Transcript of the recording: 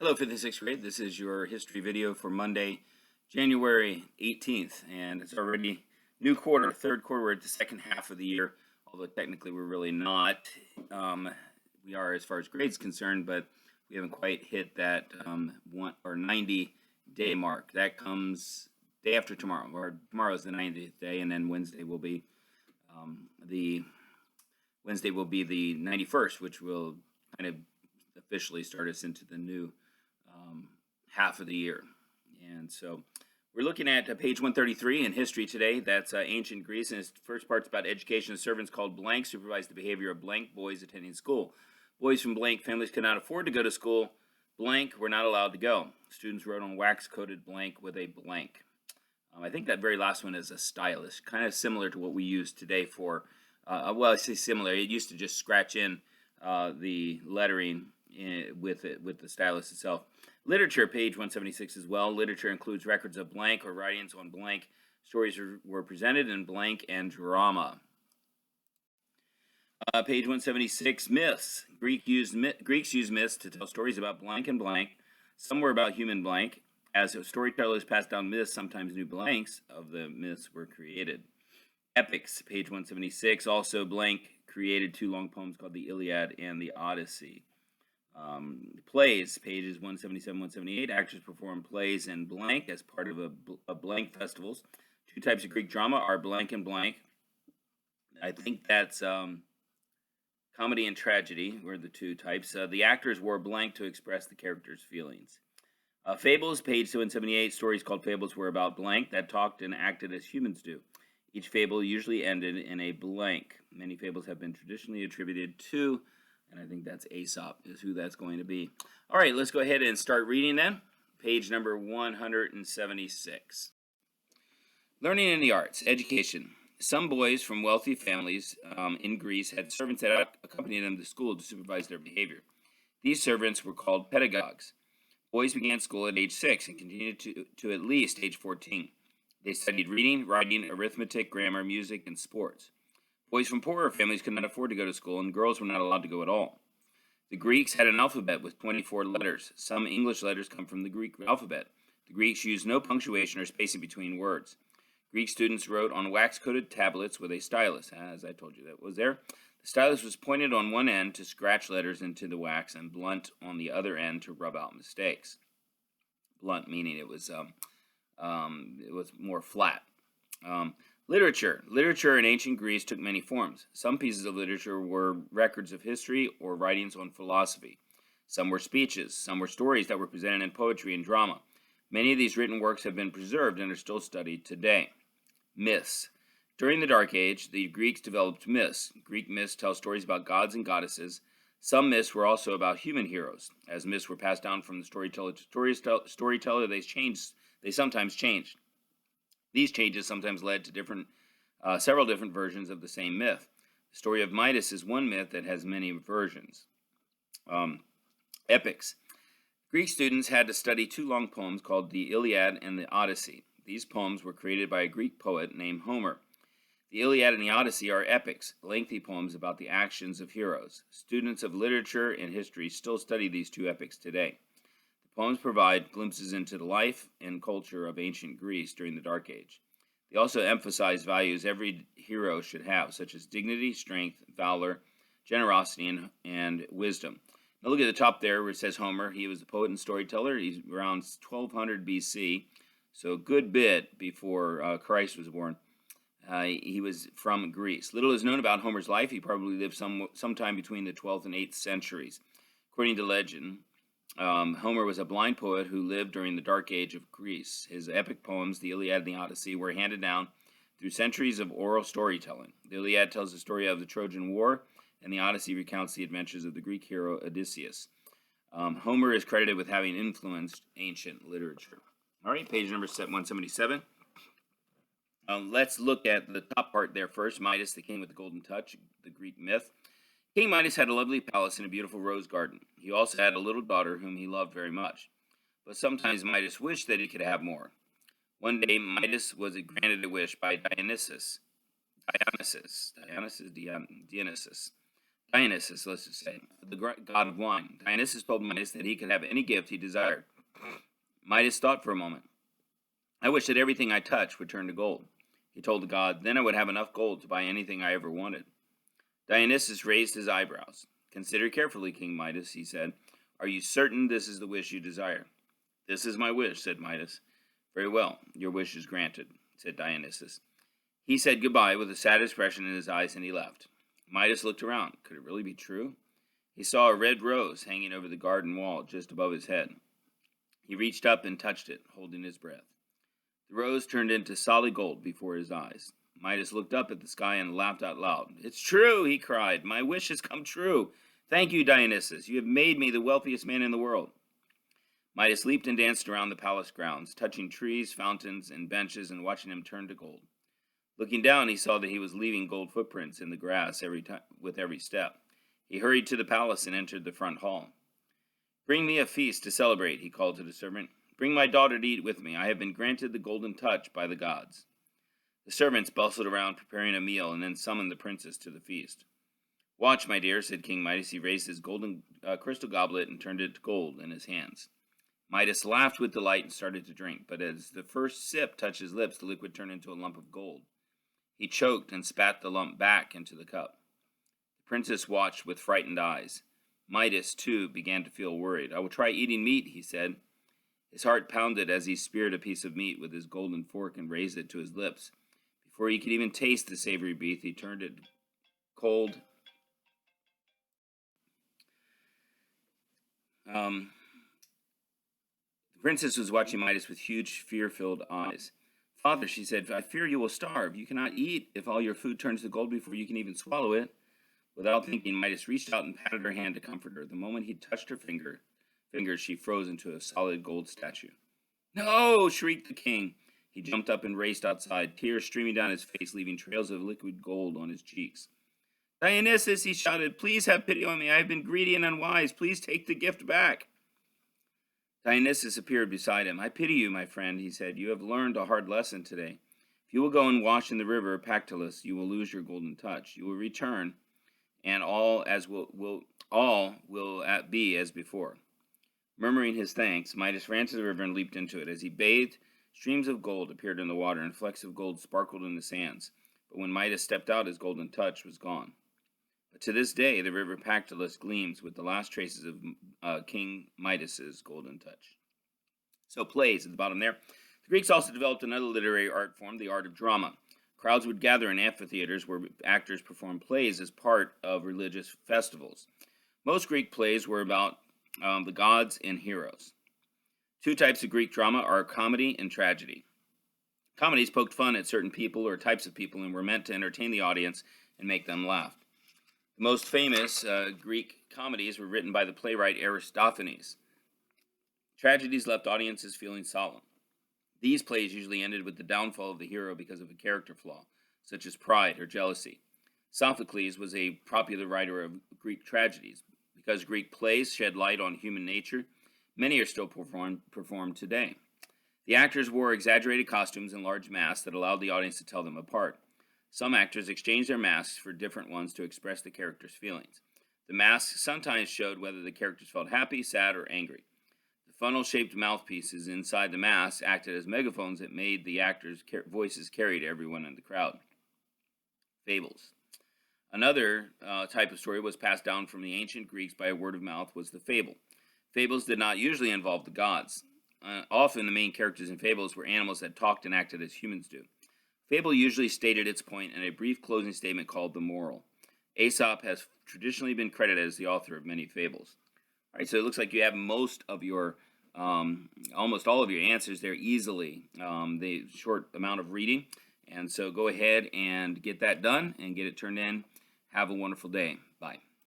Hello, 5th and 6th grade. This is your history video for Monday, January 18th, and it's already new quarter, third quarter. We're at the second half of the year, although technically we're really not. We are as far as grades concerned, but we haven't quite hit that 90-day mark. That comes day after tomorrow, or tomorrow is the 90th day, and then Wednesday will be the 91st, which will kind of officially start us into the new half of the year. And so we're looking at page 133 in history today. That's ancient Greece, and its first part's about education. The servants called blank supervised the behavior of blank boys attending school. Boys from blank families could not afford to go to school. Blank were not allowed to go. Students wrote on wax-coated blank with a blank. I think that very last one is a stylus, kind of similar to what we use today for, well, I say similar. It used to just scratch in the lettering with the stylus itself. Literature, page 176 as well. Literature includes records of blank or writings on blank. Stories were presented in blank and drama. Page 176, myths. Greeks used myths to tell stories about blank and blank. Some were about human blank. As storytellers passed down myths, sometimes new blanks of the myths were created. Epics, page 176. Also, blank created two long poems called the Iliad and the Odyssey. Plays, pages 177, 178. Actors perform plays in blank as part of a blank festivals. Two types of Greek drama are blank and blank. I think that's comedy and tragedy were the two types. The actors wore blank to express the characters' feelings. Fables, page 278. Stories called fables were about blank that talked and acted as humans do. Each fable usually ended in a blank. Many fables have been traditionally attributed to, and I think that's Aesop is who that's going to be. All right, let's go ahead and start reading then. Page number 176. Learning in the arts, education. Some boys from wealthy families in Greece had servants that accompanied them to school to supervise their behavior. These servants were called pedagogues. Boys began school at age 6 and continued to at least age 14. They studied reading, writing, arithmetic, grammar, music, and sports. Boys from poorer families could not afford to go to school, and girls were not allowed to go at all. The Greeks had an alphabet with 24 letters. Some English letters come from the Greek alphabet. The Greeks used no punctuation or spacing between words. Greek students wrote on wax-coated tablets with a stylus, as I told you that was there. The stylus was pointed on one end to scratch letters into the wax and blunt on the other end to rub out mistakes. Blunt meaning it was more flat. Literature in ancient Greece took many forms. Some pieces of literature were records of history or writings on philosophy. Some were speeches. Some were stories that were presented in poetry and drama. Many of these written works have been preserved and are still studied today. Myths. During the Dark Age, the Greeks developed myths. Greek myths tell stories about gods and goddesses. Some myths were also about human heroes. As myths were passed down from the storyteller to storyteller, they sometimes changed. These changes sometimes led to several different versions of the same myth. The story of Midas is one myth that has many versions. Epics. Greek students had to study two long poems called the Iliad and the Odyssey. These poems were created by a Greek poet named Homer. The Iliad and the Odyssey are epics, lengthy poems about the actions of heroes. Students of literature and history still study these two epics today. The poems provide glimpses into the life and culture of ancient Greece during the Dark Age. They also emphasize values every hero should have, such as dignity, strength, valor, generosity, and wisdom. Now look at the top there where it says Homer. He was a poet and storyteller. He's around 1200 BC, so a good bit before Christ was born. He was from Greece. Little is known about Homer's life. He probably lived sometime between the 12th and 8th centuries. According to legend, Homer was a blind poet who lived during the Dark Age of Greece. His epic poems, the Iliad and the Odyssey, were handed down through centuries of oral storytelling. The Iliad tells the story of the Trojan War, and the Odyssey recounts the adventures of the Greek hero Odysseus. Homer is credited with having influenced ancient literature. All right, page number 177. Let's look at the top part there first. Midas, the king with the golden touch, the Greek myth. King Midas had a lovely palace and a beautiful rose garden. He also had a little daughter whom he loved very much. But sometimes Midas wished that he could have more. One day, Midas was granted a wish by Dionysus. Dionysus, let's just say, the god of wine. Dionysus told Midas that he could have any gift he desired. Midas thought for a moment. I wish that everything I touched would turn to gold. He told the god, then I would have enough gold to buy anything I ever wanted. Dionysus raised his eyebrows. Consider carefully, King Midas, he said. Are you certain this is the wish you desire? This is my wish, said Midas. Very well, your wish is granted, said Dionysus. He said goodbye with a sad expression in his eyes, and he left. Midas looked around. Could it really be true? He saw a red rose hanging over the garden wall just above his head. He reached up and touched it, holding his breath. The rose turned into solid gold before his eyes. Midas looked up at the sky and laughed out loud. It's true, he cried. My wish has come true. Thank you, Dionysus. You have made me the wealthiest man in the world. Midas leaped and danced around the palace grounds, touching trees, fountains, and benches, and watching them turn to gold. Looking down, he saw that he was leaving gold footprints in the grass with every step. He hurried to the palace and entered the front hall. Bring me a feast to celebrate, he called to the servant. Bring my daughter to eat with me. I have been granted the golden touch by the gods. The servants bustled around preparing a meal and then summoned the princess to the feast. Watch, my dear, said King Midas. He raised his golden crystal goblet and turned it to gold in his hands. Midas laughed with delight and started to drink, but as the first sip touched his lips, the liquid turned into a lump of gold. He choked and spat the lump back into the cup. The princess watched with frightened eyes. Midas, too, began to feel worried. I will try eating meat, he said. His heart pounded as he speared a piece of meat with his golden fork and raised it to his lips. Before he could even taste the savory beef, he turned it cold. The princess was watching Midas with huge, fear-filled eyes. Father, she said, I fear you will starve. You cannot eat if all your food turns to gold before you can even swallow it. Without thinking, Midas reached out and patted her hand to comfort her. The moment he touched her fingers, she froze into a solid gold statue. No! Shrieked the king. He jumped up and raced outside, tears streaming down his face, leaving trails of liquid gold on his cheeks. Dionysus, he shouted, please have pity on me. I have been greedy and unwise. Please take the gift back. Dionysus appeared beside him. I pity you, my friend, he said. You have learned a hard lesson today. If you will go and wash in the river Pactolus, you will lose your golden touch. You will return, and all will be as before. Murmuring his thanks, Midas ran to the river and leaped into it. As he bathed, streams of gold appeared in the water, and flecks of gold sparkled in the sands. But when Midas stepped out, his golden touch was gone. But to this day, the river Pactolus gleams with the last traces of King Midas's golden touch. So plays at the bottom there. The Greeks also developed another literary art form, the art of drama. Crowds would gather in amphitheaters where actors performed plays as part of religious festivals. Most Greek plays were about the gods and heroes. Two types of Greek drama are comedy and tragedy. Comedies poked fun at certain people or types of people and were meant to entertain the audience and make them laugh. The most famous Greek comedies were written by the playwright Aristophanes. Tragedies left audiences feeling solemn. These plays usually ended with the downfall of the hero because of a character flaw, such as pride or jealousy. Sophocles was a popular writer of Greek tragedies. Because Greek plays shed light on human nature, many are still performed today. The actors wore exaggerated costumes and large masks that allowed the audience to tell them apart. Some actors exchanged their masks for different ones to express the characters' feelings. The masks sometimes showed whether the characters felt happy, sad, or angry. The funnel-shaped mouthpieces inside the masks acted as megaphones that made the actors' voices carry to everyone in the crowd. Fables. Another type of story was passed down from the ancient Greeks by word of mouth was the fable. Fables did not usually involve the gods. Often the main characters in fables were animals that talked and acted as humans do. Fable usually stated its point in a brief closing statement called the moral. Aesop has traditionally been credited as the author of many fables. All right, so it looks like you have almost all of your answers there easily. The short amount of reading. And so go ahead and get that done and get it turned in. Have a wonderful day. Bye.